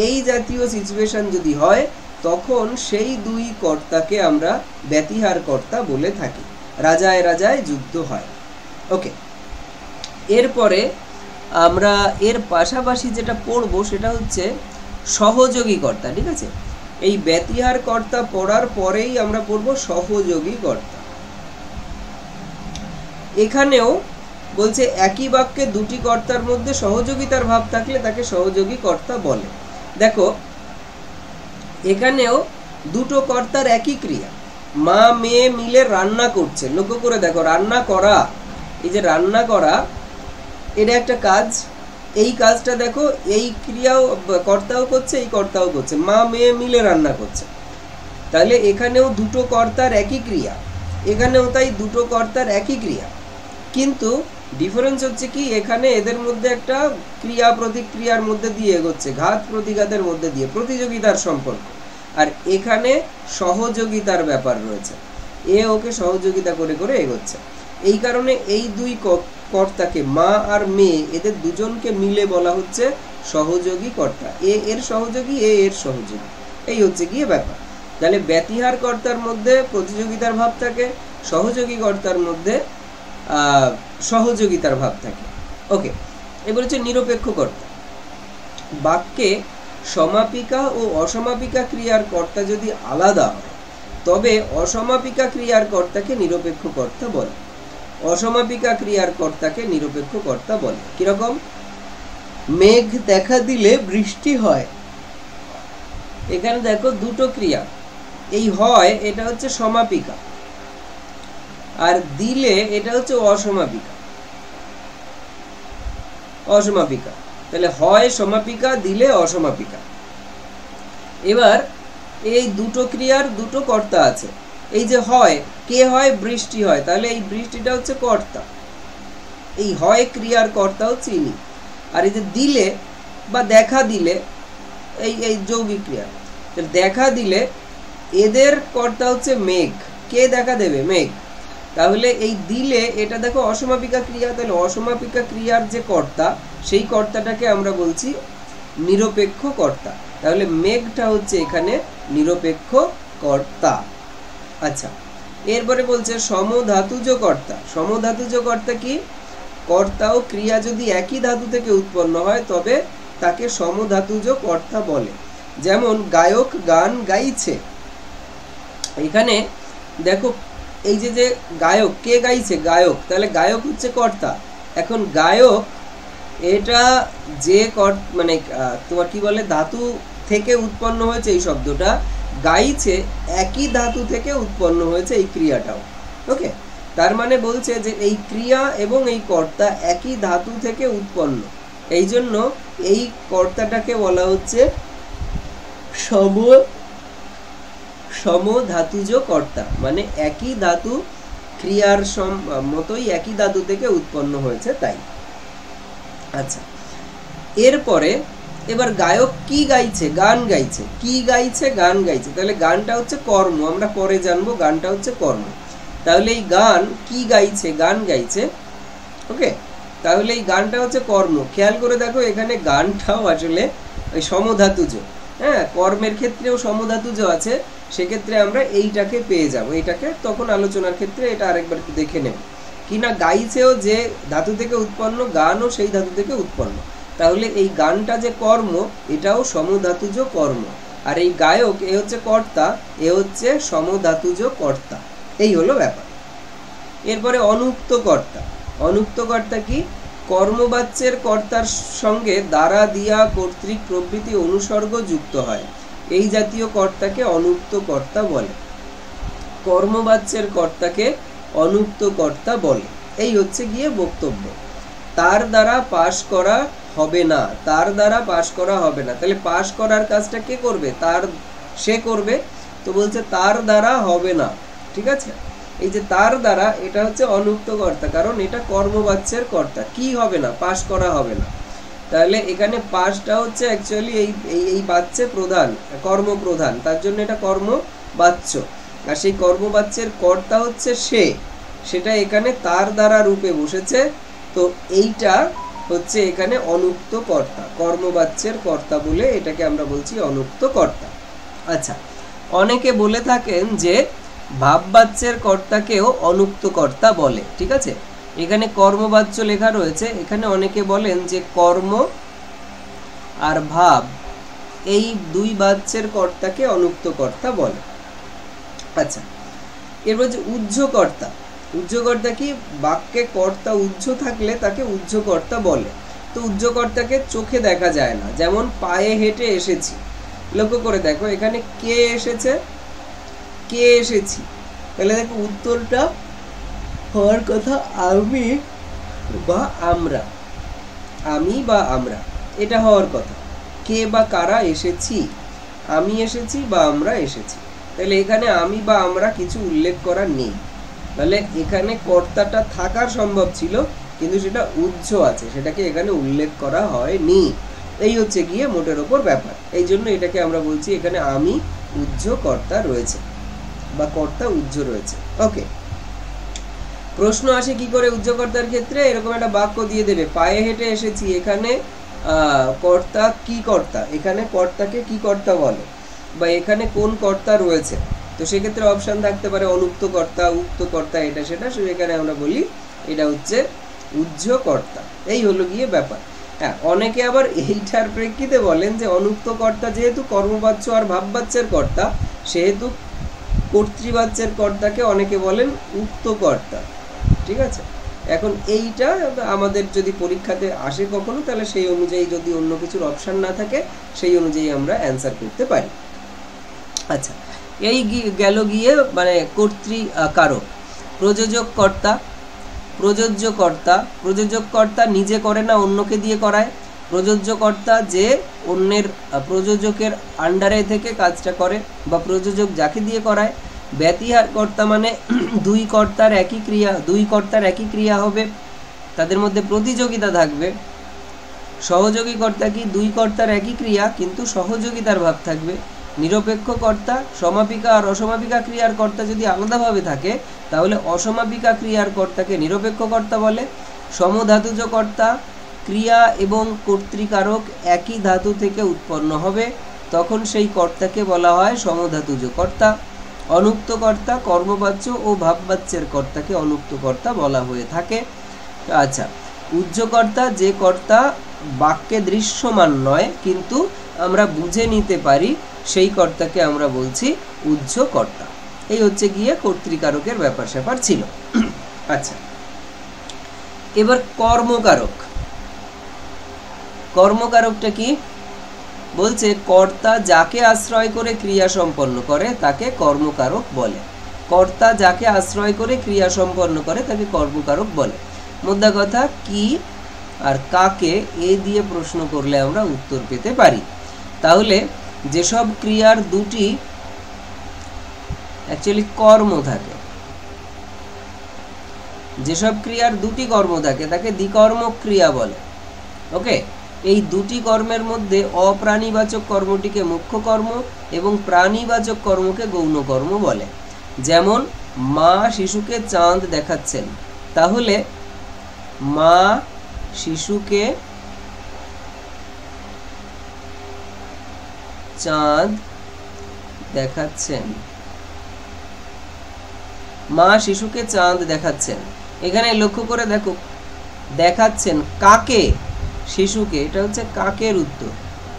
এই জাতীয় সিচুয়েশন যদি হয়, তখন সেই দুই কর্তাকে আমরা ব্যতিহার কর্তা বলে থাকি। রাজায় রাজায় যুদ্ধ হয়। ওকে, এরপরে আমরা এর পাশাপাশি যেটা পড়বো সেটা হচ্ছে সহযোগী কর্তা। ঠিক আছে, এই ব্যতিহার কর্তা পড়ার পরেই আমরা পড়বো সহযোগী কর্তা। এখানেও বলছে একই বাক্যে দুটি কর্তার মধ্যে সহযোগিতার ভাব থাকলে তাকে সহযোগী কর্তা বলে। দেখো এখানেও দুটো কর্তার একই ক্রিয়া, মা মেয়ে মিলে রান্না করছে। লক্ষ্য করে দেখো, রান্না করা, এই যে রান্না করা, এটা একটা কাজ। এই কাজটা দেখো, এই ক্রিয়াও কর্তাও করছে, এই কর্তাও করছে, মা মেয়ে মিলে রান্না করছে। তাহলে এখানেও দুটো কর্তার একই ক্রিয়া, এখানেও তাই দুটো কর্তার একই ক্রিয়া, কিন্তু ডিফারেন্স হচ্ছে কি, এখানে এদের মধ্যে একটা ক্রিয়া প্রতিক্রিয়ার মধ্যে দিয়ে এগোচ্ছে, ঘাত প্রতিঘাতের মধ্যে দিয়ে, প্রতিযোগিতার সম্পর্ক। আর এখানে সহযোগিতার ব্যাপার রয়েছে, এ ওকে সহযোগিতা করে করে এগোচ্ছে। এই কারণে এই দুই কর্তাকে, মা আর মেয়ে, এদের দুজনকে মিলে বলা হচ্ছে সহযোগী কর্তা। এ এর সহযোগী, এ এর সহযোগী, এই হচ্ছে গিয়ে ব্যাপার। তাহলে ব্যতিহার কর্তার মধ্যে প্রতিযোগিতার ভাব থাকে, সহযোগী কর্তার মধ্যে সহযোগিতার ভাব থাকে। ওকে, এবার হচ্ছে নিরপেক্ষ কর্তা। বাক্যে সমাপিকা ও অসমাপিকা ক্রিয়ার কর্তা যদি আলাদা হয়, তবে অসমাপিকা ক্রিয়ার কর্তাকে নিরপেক্ষ কর্তা বলে, অসমাপিকা ক্রিয়ার কর্তাকে নিরপেক্ষ কর্তা বলে। কিরকম? মেঘ দেখা দিলে বৃষ্টি হয়। এখানে দেখো দুটো ক্রিয়া, এই হয় এটা হচ্ছে সমাপিকা, আর দিলে এটা হচ্ছে অসমাপিকা। অসমাপিকা, তাহলে হয় সমাপিকা, দিলে অসমাপিকা। এবার এই দুটো ক্রিয়ার দুটো কর্তা আছে। এই যে হয়, কে হয়? বৃষ্টি হয়, তাহলে এই বৃষ্টিটা হচ্ছে কর্তা, এই হয় ক্রিয়ার কর্তা হচ্ছে ইনি। আর এই যে দিলে বা দেখা দিলে, এই যৌগিক ক্রিয়া, দেখা দিলে এদের কর্তা হচ্ছে মেঘ। কে দেখা দেবে? মেঘ। তাহলে এই দিলে এটা দেখো অসমাপিকা ক্রিয়া, তাহলে অসমাপিকা ক্রিয়ার যে কর্তা সেই কর্তাটাকে আমরা বলছি নিরপেক্ষ কর্তা। তাহলে মেঘটা হচ্ছে এখানে নিরপেক্ষ কর্তা। আচ্ছা, এরপরে বলছে সমধাতুজ কর্তা। সমধাতুজ কর্তা কি? কর্তা ও ক্রিয়া যদি একই ধাতু থেকে উৎপন্ন হয় তবে তাকে সমধাতুজ কর্তা বলে। যেমন গায়ক গান গাইছে, এখানে দেখো এই যে গায়ক, কে গাইছে? গায়ক, তাহলে গায়ক হচ্ছে কর্তা। এখন গায়ক এটা যে মানে তোমার কি বলে ধাতু থেকে উৎপন্ন হয়েছে এই শব্দটা, গাইছে একই ধাতু থেকে উৎপন্ন হয়েছে এই ক্রিয়াটাও। ওকে, তার মানে বলছে যে এই ক্রিয়া এবং এই কর্তা একই ধাতু থেকে উৎপন্ন, এই জন্য এই কর্তাটাকে বলা হচ্ছে সমধাতুজ কর্তা, মানে একই ধাতু, ক্রিয়ার মতোই একই ধাতু থেকে উৎপন্ন হয়েছে তাই। আচ্ছা, এরপরে এবার গায়ক কি গাইছে? গান গাইছে। কি গাইছে? গান গাইছে। তাহলে গানটা হচ্ছে কর্ম, আমরা পরে জানবো গানটা হচ্ছে কর্ম। তাহলে এই গান কি গাইছে? গান গাইছে। ওকে, তাহলে এই গানটা হচ্ছে কর্ম। খেয়াল করে দেখো এখানে গানটাও আসলে ওই সমধাতুজ, হ্যাঁ, কর্মের ক্ষেত্রেও সমধাতুজ আছে, সেক্ষেত্রে আমরা এইটাকে পেয়ে যাব। এইটাকে তখন আলোচনার ক্ষেত্রে এটা আরেকবার দেখে নেব। কিনা গাইছেও যে ধাতু থেকে উৎপন্ন, গানও সেই ধাতু থেকে উৎপন্ন, তাহলে এই গানটা যে কর্ম এটাও সমধাতুজ কর্ম। আর এই গায়ক এ হচ্ছে কর্তা, এ হচ্ছে সমধাতুজ কর্তা। এই হলো ব্যাপার। এরপরে অনুক্ত কর্তা। অনুক্ত কর্তা কি? কর্মবাচ্যের কর্তার সঙ্গে দ্বারা, দিয়া, কর্তৃক প্রভৃতি অনুসর্গ যুক্ত হয়, এই জাতীয় কর্তাকে অনুক্ত কর্তা বলে। কর্মবাচ্যের কর্তাকে অনুক্ত কর্তা বলে। এই হচ্ছে গিয়ে বক্তব্য। তার দ্বারা পাশ করা হবে না, তার দ্বারা পাশ করা হবে না। তাহলে পাশ করার কাজটা কে করবে? সে করবে। তো বলছে তার দ্বারা হবে না, ঠিক আছে। এই যে তার দ্বারা, এটা হচ্ছে অনুক্ত কর্তা, কারণ এটা কর্মবাচ্যের কর্তা। কি হবে না? পাশ করা হবে না। তাহলে এখানে পাশটা হচ্ছে অ্যাকচুয়ালি এই বাচ্চে প্রধান, কর্মপ্রধান, তার জন্য এটা কর্মবাচ্য। আর সেই কর্মবাচ্যের কর্তা হচ্ছে সে, সেটা এখানে তার দ্বারা রূপে বসেছে। তো এইটা হচ্ছে এখানে অনুক্ত কর্তা, কর্মবাচ্যের কর্তা বলে এটাকে আমরা বলছি অনুক্ত কর্তা। আচ্ছা, অনেকে বলে থাকেন যে ভাববাচ্যের কর্তাকেও অনুক্ত কর্তা বলে, ঠিক আছে। এখানে কর্মবাচ্য লেখা রয়েছে, এখানে অনেকে বলেন যে কর্ম আর ভাব এই দুই বাচ্যের কর্তাকে অনুক্ত কর্তা বলে। আচ্ছা, এরপর যে উহ্যকর্তা। উহ্যকর্তা কি? বাক্যে কর্তা উহ্য থাকলে তাকে উহ্যকর্তা বলে। তো উহ্যকর্তাকে চোখে দেখা যায় না, যেমন পায়ে হেঁটে এসেছি। লক্ষ্য করে দেখো এখানে কে এসেছে? কে এসেছি। তাহলে দেখো উত্তরটা হওয়ার কথা আমি বা আমরা, আমি বা আমরা, এটা হওয়ার কথা। কে বা কারা এসেছি? আমি এসেছি বা আমরা এসেছি। তাহলে এখানে আমি বা আমরা কিছু উল্লেখ করা নেই। তাহলে এখানে কর্তাটা থাকার সম্ভব ছিল, কিন্তু সেটা উহ্য আছে, সেটাকে এখানে উল্লেখ করা হয়নি। এই হচ্ছে গিয়ে মোটের ওপর ব্যাপার। এই জন্য এটাকে আমরা বলছি এখানে আমি উহ্য কর্তা রয়েছে বা কর্তা উহ্য রয়েছে। ওকে, প্রশ্ন আসে কি করে উহ্যকর্তার ক্ষেত্রে? এরকম একটা বাক্য দিয়ে দেবে, পায়ে হেঁটে এসেছি, এখানে কর্তা কি কর্তা? এখানে কর্তাকে কি কর্তা বলে, বা এখানে কোন কর্তা রয়েছে? তো সেক্ষেত্রে অপশন থাকতে পারে অনুক্ত কর্তা, উক্ত কর্তা, এটা সেটা। সেখানে আমরা বলি এটা হচ্ছে উহ্যকর্তা। এই হলো গিয়ে ব্যাপার। হ্যাঁ, অনেকে আবার এইটার প্রেক্ষিতে বলেন যে অনুক্ত কর্তা যেহেতু কর্মবাচ্য আর ভাববাচ্যের কর্তা, সেহেতু কর্তৃবাচ্যের কর্তাকে অনেকে বলেন উক্ত কর্তা, ঠিক আছে। এখন এইটা আমাদের যদি পরীক্ষাতে আসে কখনো, তাহলে সেই অনুযায়ী যদি অন্য কিছুর অপশন না থাকে সেই অনুযায়ী আমরা অ্যান্সার করতে পারি। আচ্ছা, এই গেল গিয়ে মানে কর্তৃকারক। প্রযোজক কর্তা। প্রযোজ্য কর্তা। প্রযোজক কর্তা নিজে করে না, অন্যকে দিয়ে করায়। প্রযোজ্য কর্তা যে অন্যের প্রযোজকের আন্ডারে থেকে কাজটা করে বা প্রযোজক যাকে দিয়ে করায়। ব্যতিহার কর্তা মানে দুই কর্তার একই ক্রিয়া হবে, তাদের মধ্যে প্রতিযোগিতা থাকবে। সহযোগী কর্তা কি? দুই কর্তার একই ক্রিয়া কিন্তু সহযোগিতার ভাব থাকবে। নিরপেক্ষ কর্তা, সমাপিকা আর অসমাপিকা ক্রিয়ার কর্তা যদি আলাদাভাবে থাকে তাহলে অসমাপিকা ক্রিয়ার কর্তাকে নিরপেক্ষ কর্তা বলে। সমধাতুজ কর্তা, ক্রিয়া এবং কর্তৃকারক একই ধাতু থেকে উৎপন্ন হবে, তখন সেই কর্তাকে বলা হয় সমধাতুজ কর্তা। অনুক্ত কর্তা, কর্মবাচ্য ও ভাববাচ্যের কর্তাকে অনুক্ত কর্তা বলা হয়ে থাকে। আচ্ছা, উজ্জ্বকর্তা, যে কর্তা বাক্যে দৃশ্যমান নয় কিন্তু আমরা বুঝে নিতে পারি, সেই কর্তাকে আমরা বলছি উজ্জ্বকর্তা। এই হচ্ছে গিয়ে কর্তৃকারকের ব্যাপার স্যাপার ছিল। আচ্ছা, এবার কর্মকারক। কর্মকারকটা কি বলছে? কর্তা যাকে আশ্রয় করে ক্রিয়া সম্পন্ন করে তাকে কর্মকারক বলে। কর্তা যাকে আশ্রয় করে ক্রিয়া সম্পন্ন করে তাকে কর্মকারক বলে। মোদ্দা কথা, কি আর কাকে এ দিয়ে প্রশ্ন করলে আমরা উত্তর পেতে পারি। তাহলে যেসব ক্রিয়ার দুটি অ্যাকচুয়ালি কর্ম থাকে, যেসব ক্রিয়ার দুটি কর্ম থাকে তাকে দ্বিকর্মক ক্রিয়া বলে। ওকে, এই দুটি কর্মের মধ্যে অপ্রাণীবাচক কর্মটিকে মুখ্য কর্ম এবং প্রাণীবাচক কর্মকে গৌণ কর্ম বলে। যেমন মা শিশুকে চাঁদ দেখাচ্ছেন, তাহলে মা শিশুকে চাঁদ দেখাচ্ছেন, মা শিশুকে চাঁদ দেখাচ্ছেন। এখানে লক্ষ্য করে দেখো, দেখাচ্ছেন কাকে? শিশুকে। এটা হচ্ছে কাকের উত্তর।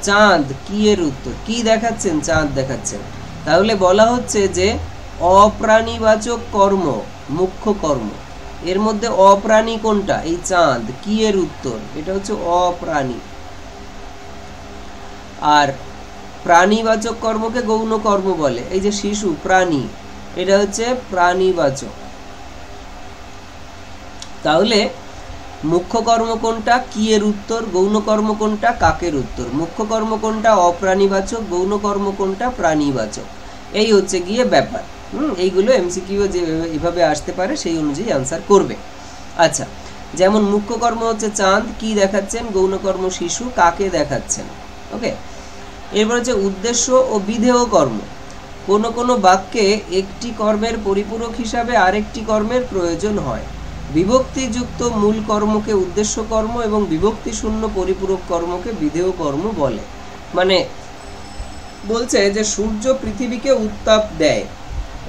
চাঁদ কি এর উত্তর। কি দেখাচ্ছেন? চাঁদ দেখাচ্ছেন। তাহলে বলা হচ্ছে যে অপ্রাণীবাচক কর্ম মুখ্য কর্ম। এর মধ্যে অপ্রাণী কোনটা? এই চাঁদ। কি এর উত্তর? এটা হচ্ছে অপ্রাণী। আর প্রাণীবাচক কর্মকে গৌণ কর্ম বলে। এই যে শিশু, প্রাণী, এটা হচ্ছে প্রাণীবাচক। তাহলে মুখ্য কর্ম কোনটা? কি এর উত্তর। গৌণ কর্ম কোনটা? কাকের উত্তর। মুখ্য কর্ম কোনটা? অপ্রাণীবাচক। গৌণ কর্ম কোনটা? প্রাণীবাচক। এই হচ্ছে গিয়ে ব্যাপার। এইগুলো এমসিকিউ যে এভাবে আসতে পারে সেই অনুযায়ী আনসার করবে। আচ্ছা, যেমন মুখ্য কর্ম হচ্ছে চাঁদ, কি দেখাচ্ছেন? গৌণ কর্ম শিশু, কাকে দেখাচ্ছেন। ওকে, এরপর হচ্ছে উদ্দেশ্য ও বিধেয় কর্ম। কোন কোন বাক্যে একটি কর্মের পরিপূরক হিসাবে আরেকটি কর্মের প্রয়োজন হয়। বিভক্তিযুক্ত মূল কর্মকে উদ্দেশ্য কর্ম এবং বিভক্তি শূন্য পরিপূরক কর্মকে বিধেয় কর্ম বলে। মানে বলছে যে সূর্য পৃথিবীকে উত্তাপ দেয়।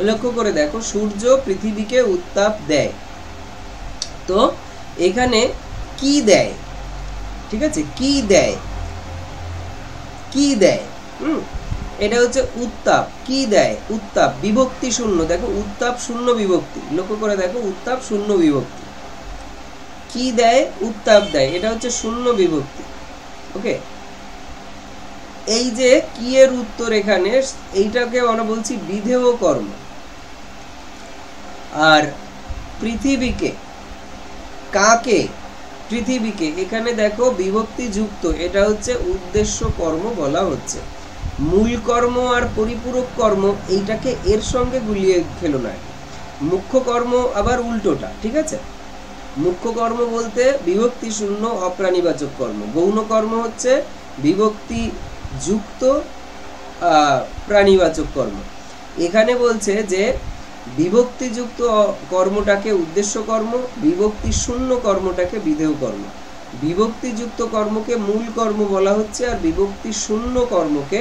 লক্ষ্য করে দেখো, সূর্য পৃথিবীকে উত্তাপ দেয়। তো এখানে কি দেয়? ঠিক আছে, কি দেয়? কি দেয়? এটা হচ্ছে উত্তাপ। কি দেয়? উত্তাপ। বিভক্তি শূন্য। দেখো, উত্তাপ শূন্য বিভক্তি। লক্ষ্য করে দেখো, উত্তাপ শূন্য বিভক্তি। কি দেয়? উত্তাপ দেয়। এটা হচ্ছে শূন্য বিভক্তি। ওকে, এই যে কি এর উত্তর এখানে, এইটাকে আমরা বলছি বিধেয় কর্ম। আর পৃথিবীকে, কাকে? পৃথিবীকে। এখানে দেখো বিভক্তি যুক্ত, এটা হচ্ছে উদ্দেশ্য কর্ম বলা হচ্ছে। মূল কর্ম আর পরিপূরক কর্ম এইটাকে এর সঙ্গে গুলিয়ে ফেলো না। মুখ্য কর্ম আবার উল্টোটা। ঠিক আছে, মুখ্য কর্ম বলতে বিভক্তি শূন্য অপ্রাণীবাচক কর্ম। গৌণ কর্ম হচ্ছে বিভক্তি যুক্ত প্রাণীবাচক কর্ম। এখানে বলছে যে বিভক্তিযুক্ত কর্মটাকে উদ্দেশ্য কর্ম, বিভক্তি শূন্য কর্মটাকে বিধেয় কর্ম। বিভক্তিযুক্ত কর্মকে মূল কর্ম বলা হচ্ছে আর বিভক্তি শূন্য কর্মকে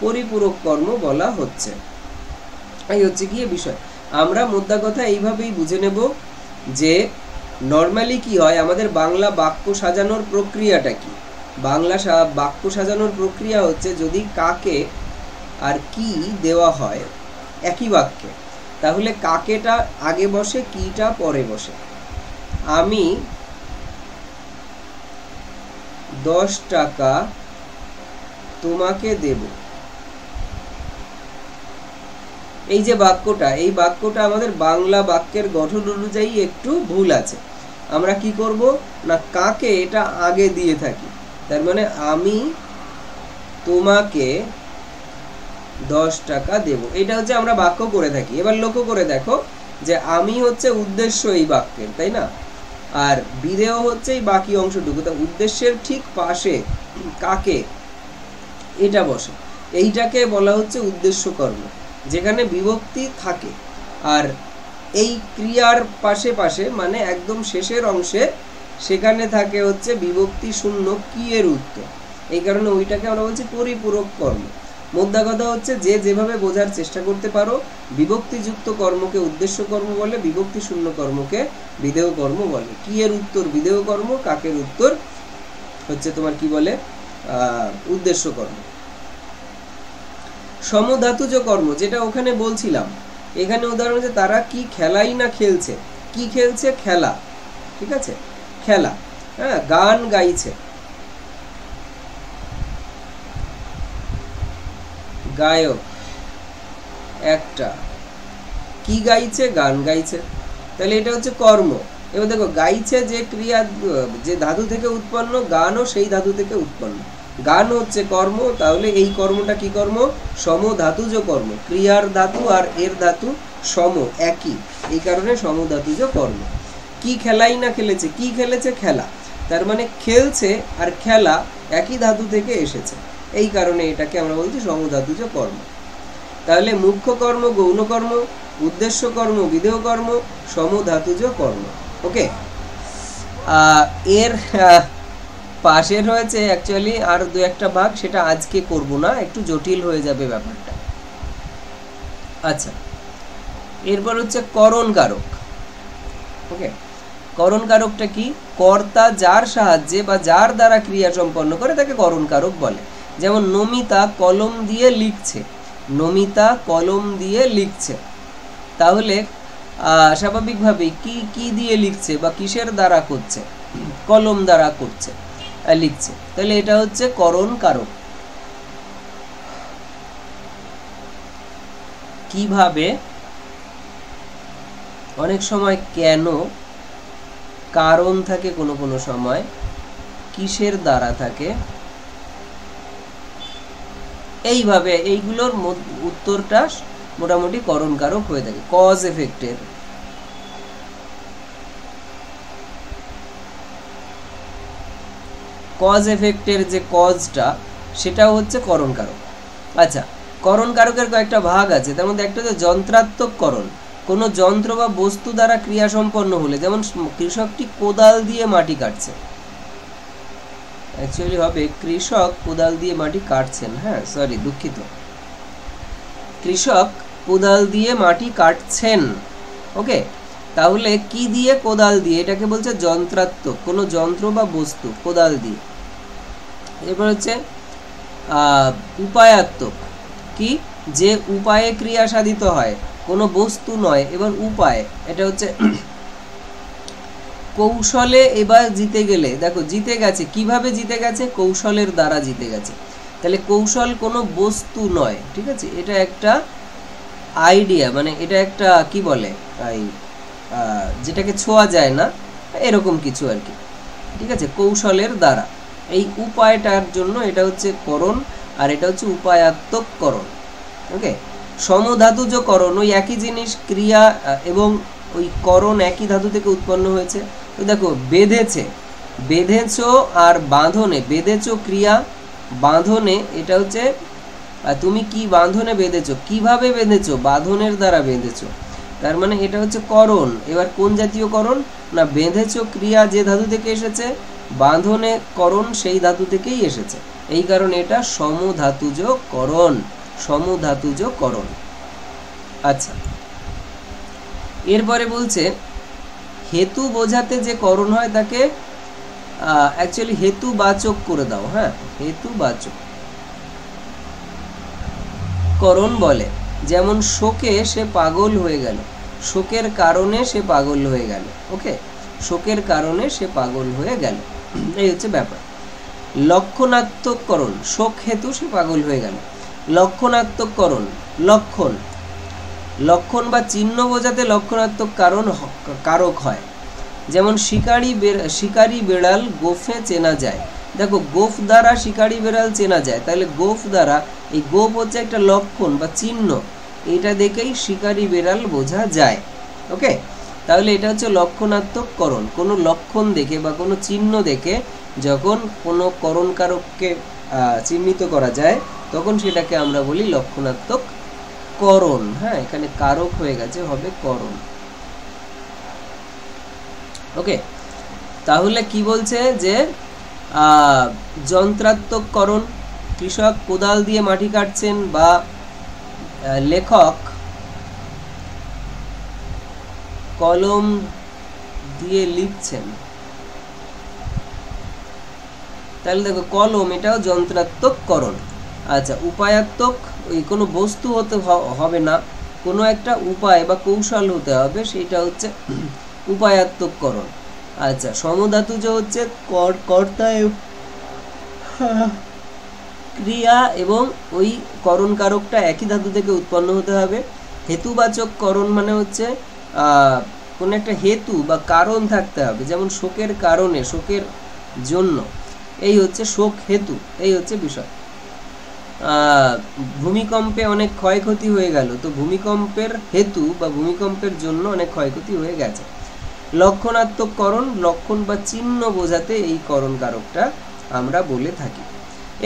পরিপূরক কর্ম বলা হচ্ছে। এই হচ্ছে গিয়ে বিষয়। আমরা মোদ্দা কথা এইভাবেই বুঝে নেব যে নর্মালি কি হয়, আমাদের বাংলা বাক্য সাজানোর প্রক্রিয়াটা কি। বাংলা বাক্য সাজানোর প্রক্রিয়া হচ্ছে, যদি কাকে আর কি দেওয়া হয় একই বাক্যে, তাহলে কাকেটা আগে বসে, কিটা পরে বসে। আমি 10 টাকা তোমাকে দেব। এই যে বাক্যটা, এই বাক্যটা আমাদের বাংলা বাক্যের গঠন অনুযায়ী একটু ভুল আছে। আমরা কি করব না, কাকে এটা আগে দিয়ে থাকি। তার মানে আমি তোমাকে 10 টাকা দেব, এটা হচ্ছে আমরা বাক্য করে থাকি। এবার লক্ষ্য করে দেখো যে আমি হচ্ছে উদ্দেশ্য এই বাক্যের, তাই না? আর বিধেয় হচ্ছে এই বাকি অংশটুকু। তা উদ্দেশ্যের ঠিক পাশে কাকে এটা বসে, এইটাকে বলা হচ্ছে উদ্দেশ্য কর্ম, যেখানে বিভক্তি থাকে। আর এই ক্রিয়ার পাশে পাশে মানে একদম শেষের অংশে সেখানে থাকে হচ্ছে বিভক্তি শূন্য কি এর উত্তর। এই কারণে ওইটাকে আমরা বলছি পরিপূরক কর্ম। মোদ্দা কথা হচ্ছে যে যেভাবে বোঝার চেষ্টা করতে পারো, বিভক্তিযুক্ত কর্মকে উদ্দেশ্য কর্ম বলে, বিভক্তি শূন্য কর্মকে বিধেয় কর্ম বলে। কি এর উত্তর বিধেয় কর্ম, কাকের উত্তর হচ্ছে তোমার কি বলে উদ্দেশ্য কর্ম। সমধাতুজ কর্ম যেটা ওখানে বলছিলাম, এখানে উদাহরণ হচ্ছে তারা কি খেলাই না খেলছে। কি খেলছে? খেলা, ঠিক আছে, খেলা। হ্যাঁ, গান গাইছে, গায়ক একটা, কি গাইছে? গান গাইছে। তাহলে এটা হচ্ছে কর্ম। এবার দেখো গাইছে যে ক্রিয়া যে ধাতু থেকে উৎপন্ন, গানও সেই ধাতু থেকে উৎপন্ন। গান হচ্ছে কর্ম, তাহলে এই কর্মটা কি কর্ম? সমধাতুজ কর্ম। ক্রিয়ার ধাতু আর এর ধাতু সম, একই, এই কারণে সমধাতুজ কর্ম। কি খেলাই না খেলেছে? কি খেলেছে? খেলা। তার মানে খেলছে আর খেলা একই ধাতু থেকে এসেছে, এই কারণে এটাকে আমরা বলছি সমধাতুজ কর্ম। তাহলে মুখ্য কর্ম, গৌণ কর্ম, উদ্দেশ্য কর্ম, বিধেয় কর্ম, সমধাতুজ কর্ম। ওকে, এর পাশে রয়েছে অ্যাকচুয়ালি আর দু একটা ভাগ, সেটা আজকে করব না, একটু জটিল হয়ে যাবে ব্যাপারটা। আচ্ছা, এরপর হচ্ছে করণ কারক। ওকে, করণ কারকটা কি? কর্তা যার সাহায্যে বা যার দ্বারা ক্রিয়া সম্পন্ন করে তাকে করণ কারক বলে। যেমন নমিতা কলম দিয়ে লিখছে, নমিতা কলম দিয়ে লিখছে। তাহলে স্বাভাবিকভাবেই কি কি দিয়ে লিখছে বা কিসের দ্বারা করছে? কলম দ্বারা করছে, লিখছে। তাহলে এটা হচ্ছে করণ কারক। কিভাবে? অনেক সময় কেন, কারণ থাকে, কোনো কোনো সময় কিসের দ্বারা থাকে, এইভাবে এইগুলোর উত্তরটা মোটামুটি করণ কারক হয়ে থাকে। কজ এফেক্টের, কজ এফেক্টের যে কজটা সেটা হচ্ছে করণ কারক। আচ্ছা, করণ কারকের কয়েকটা ভাগ আছে, তার মধ্যে একটা হচ্ছে যন্ত্রাত্মক করণ। কোনো যন্ত্র বা বস্তু দ্বারা ক্রিয়া সম্পন্ন হলে, যেমন কৃষকটি কোদাল দিয়ে মাটি কাটছে, অ্যাকচুয়ালি হবে কৃষক কোদাল দিয়ে মাটি কাটছেন। হ্যাঁ, সরি, দুঃখিত, কৃষক কোদাল দিয়ে মাটি কাটছেন। ওকে, তাহলে কি দিয়ে? কোদাল দিয়ে, এটাকে বলছে যন্ত্রাত্মক, কোনো যন্ত্র বা বস্তু কোদাল দিয়ে। এরপর হচ্ছে উপায়াত্মক, কি? যে উপায়ে ক্রিয়া সাধিত হয়, কোনো বস্তু নয়, এবার উপায়। এটা হচ্ছে কৌশলে এবার জিতে গেলে, দেখো জিতে গেছে, কিভাবে জিতে গেছে? কৌশলের দ্বারা জিতে গেছে। তাহলে কৌশল কোনো বস্তু নয়, ঠিক আছে, এটা একটা আইডিয়া, মানে এটা একটা কি বলে, যেটাকে ছোঁয়া যায় না, এরকম কিছু আর কি, ঠিক আছে, কৌশলের দ্বারা। এই উপায়টার জন্য এটা হচ্ছে করণ, আর এটা হচ্ছে উপায়াত্মক করণ। ওকে, সমধাতুজ করণ, ওই একই জিনিস, ক্রিয়া এবং ওই করণ একই ধাতু থেকে উৎপন্ন হয়েছে। তো দেখো বেঁধেছে, বেঁধেছো আর বাঁধনে, বেঁধেছো ক্রিয়া, বাঁধনে এটা হচ্ছে তুমি কি বাঁধনে বেঁধেছো, কিভাবে বেঁধেছো? বাঁধনের দ্বারা বেঁধেছো, তার মানে এটা হচ্ছে করণ। এবার কোন জাতীয় করণ? না, বেঁধেছো ক্রিয়া যে ধাতু থেকে এসেছে, বাঁধনে করণ সেই ধাতু থেকেই এসেছে, এই কারণে এটা সমধাতুজ করণ, সমধাতুজ করণ। আচ্ছা, এরপরে বলছে হেতু বোঝাতে যে করণ হয় তাকে অ্যাকচুয়ালি হেতুবাচক করে দাও। হ্যাঁ, হেতুবাচক করণ বলে। যেমন শোকে সে পাগল হয়ে গেল, শোকের কারণে সে পাগল হয়ে গেল। ওকে, শোকের কারণে সে পাগল হয়ে গেল, এই হচ্ছে ব্যাপার। লক্ষণাত্মক করণ, শোক হেতু সে পাগল হয়ে গেল। লক্ষণাত্মক করণ, লক্ষণ, লক্ষণ বা চিহ্ন বোঝাতে লক্ষণাত্মক কারক হয়। যেমন শিকারি বেড়াল গোফে চেনা যায়। দেখো গোফ দ্বারা শিকারি বেড়াল চেনা যায়, তাহলে গোফ দ্বারা, এই গোফ হচ্ছে একটা লক্ষণ বা চিহ্ন, এটা দেখেই শিকারি বেড়াল বোঝা যায়। ওকে, তাহলে এটা হচ্ছে লক্ষণাত্মক করণ। কোনো লক্ষণ দেখে বা কোনো চিহ্ন দেখে যখন কোনো করণ কারককে চিহ্নিত করা যায়, তখন সেটাকে আমরা বলি লক্ষণাত্মক করণ। হ্যাঁ, এখানে কারক হয়ে গেছে, হবে করণ। ওকে, তাহলে কি বলছে যে যন্ত্রাত্মককরণ, কৃষক কোদাল দিয়ে মাটি কাটছেন বা লেখক কলম দিয়ে লিখছেন। তাহলে দেখো কলম, এটাও যন্ত্রাত্মককরণ। আচ্ছা, উপায়াত্মক, ওই কোনো বস্তু হতে হবে না, কোনো একটা উপায় বা কৌশল হতে হবে, সেটা হচ্ছে উপায়াত্মককরণ। আচ্ছা, সমধাতুজ হচ্ছে কর্তা ক্রিয়া এবং ওই করণ কারকটা একই ধাতু থেকে উৎপন্ন হতে হবে। হেতুবাচক করণ মানে হচ্ছে কোন একটা হেতু বা কারণ থাকতে হবে, যেমন শোকের কারণে, শোকের জন্য, এই হচ্ছে শোক হেতু, এই হচ্ছে বিষয়। ভূমিকম্পে অনেক ক্ষয়ক্ষতি হয়ে গেল, তো ভূমিকম্পের হেতু বা ভূমিকম্পের জন্য অনেক ক্ষয়ক্ষতি হয়ে গেছে। লক্ষণাত্মককরণ, লক্ষণ বা চিহ্ন বোঝাতে এই করণ কারকটা আমরা বলে থাকি।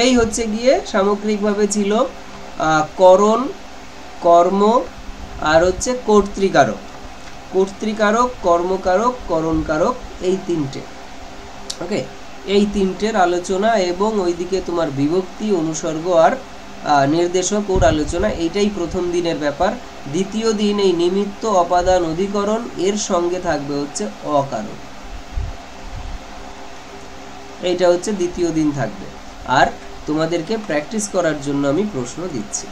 এই হচ্ছে গিয়ে সামগ্রিকভাবে ছিল করণ, কর্ম আর হচ্ছে কর্তৃকারক। কর্তৃকারক, কর্মকারক, করণকারক, এই তিনটে। ওকে, এই তিনটের আলোচনা এবং ওইদিকে তোমার বিভক্তি, অনুসর্গ আর নির্দেশক ওর আলোচনা, এইটাই প্রথম দিনের ব্যাপার। দ্বিতীয় দিন এই নিমিত্ত, অপাদান, অধিকরণ, এর সঙ্গে থাকবে হচ্ছে অকারণ। এইটা হচ্ছে দ্বিতীয় দিন থাকবে। আর তোমাদেরকে প্র্যাকটিস করার জন্য আমি প্রশ্ন দিচ্ছি।